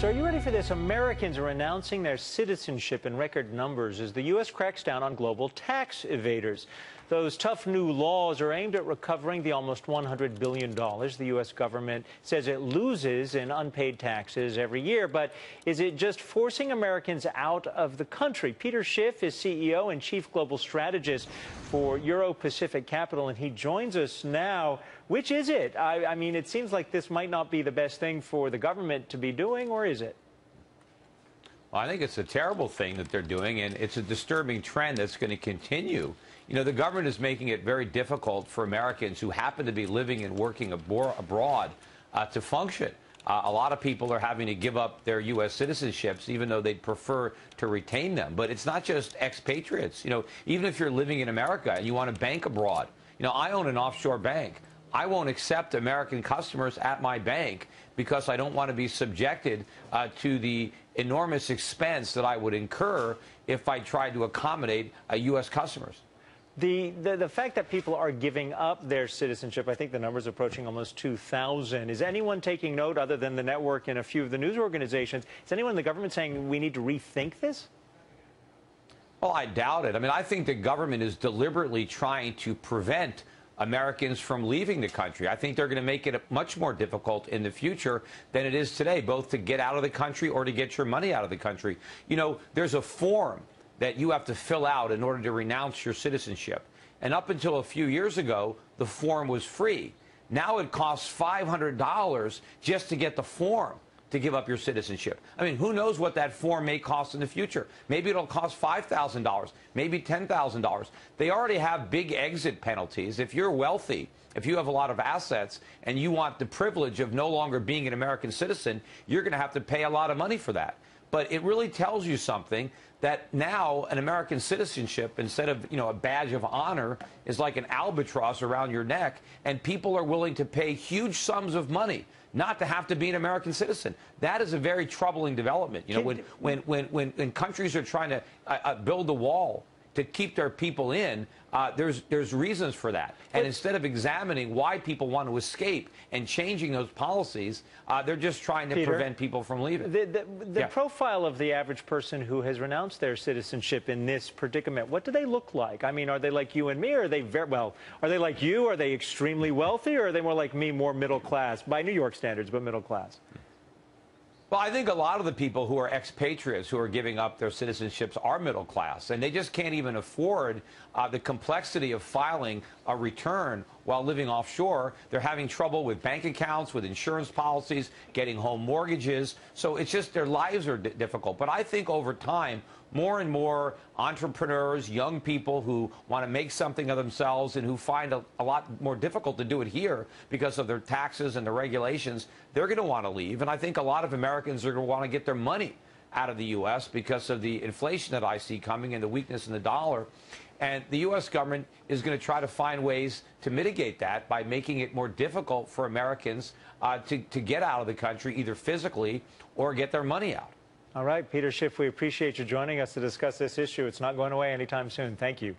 So are you ready for this? Americans are announcing their citizenship in record numbers as the U.S. cracks down on global tax evaders. Those tough new laws are aimed at recovering the almost $100 billion the U.S. government says it loses in unpaid taxes every year. But is it just forcing Americans out of the country? Peter Schiff is CEO and Chief Global Strategist for Euro-Pacific Capital, and he joins us now. Which is it? I mean, it seems like this might not be the best thing for the government to be doing, or is it? Well, I think it's a terrible thing that they're doing, and it's a disturbing trend that's going to continue. You know, the government is making it very difficult for Americans who happen to be living and working abroad to function. A lot of people are having to give up their U.S. citizenships, even though they'd prefer to retain them. But it's not just expatriates. You know, even if you're living in America and you want to bank abroad, you know, I own an offshore bank. I won't accept American customers at my bank because I don't want to be subjected to the enormous expense that I would incur if I tried to accommodate U.S. customers. The fact that people are giving up their citizenship, I think the number's approaching almost 2,000. Is anyone taking note, other than the network and a few of the news organizations, is anyone in the government saying we need to rethink this? Well, I doubt it. I mean, I think the government is deliberately trying to prevent Americans from leaving the country. I think they're going to make it much more difficult in the future than it is today, both to get out of the country or to get your money out of the country. You know, there's a form that you have to fill out in order to renounce your citizenship. And up until a few years ago, the form was free. Now it costs $500 just to get the form to give up your citizenship. I mean, who knows what that form may cost in the future? Maybe it'll cost $5,000, maybe $10,000. They already have big exit penalties. If you're wealthy, if you have a lot of assets, and you want the privilege of no longer being an American citizen, you're going to have to pay a lot of money for that. But it really tells you something that now an American citizenship, instead of, you know, a badge of honor, is like an albatross around your neck, and people are willing to pay huge sums of money not to have to be an American citizen. That is a very troubling development. You know, when countries are trying to build a wall to keep their people in, there's reasons for that. And instead of examining why people want to escape and changing those policies, they're just trying to prevent people from leaving. The profile of the average person who has renounced their citizenship in this predicament, what do they look like? I mean, are they like you and me, or are they are they like you? Are they extremely wealthy, or are they more like me, more middle class, by New York standards, but middle class? Well, I think a lot of the people who are expatriates who are giving up their citizenships are middle class, and they just can't even afford the complexity of filing a return while living offshore. They're having trouble with bank accounts, with insurance policies, getting home mortgages. So it's just their lives are difficult. But I think over time, more and more entrepreneurs, young people who want to make something of themselves and who find a lot more difficult to do it here because of their taxes and the regulations, they're going to want to leave. And I think a lot of Americans are going to want to get their money out of the U.S. because of the inflation that I see coming and the weakness in the dollar. And the U.S. government is going to try to find ways to mitigate that by making it more difficult for Americans to get out of the country, either physically or get their money out. All right, Peter Schiff, we appreciate you joining us to discuss this issue. It's not going away anytime soon. Thank you.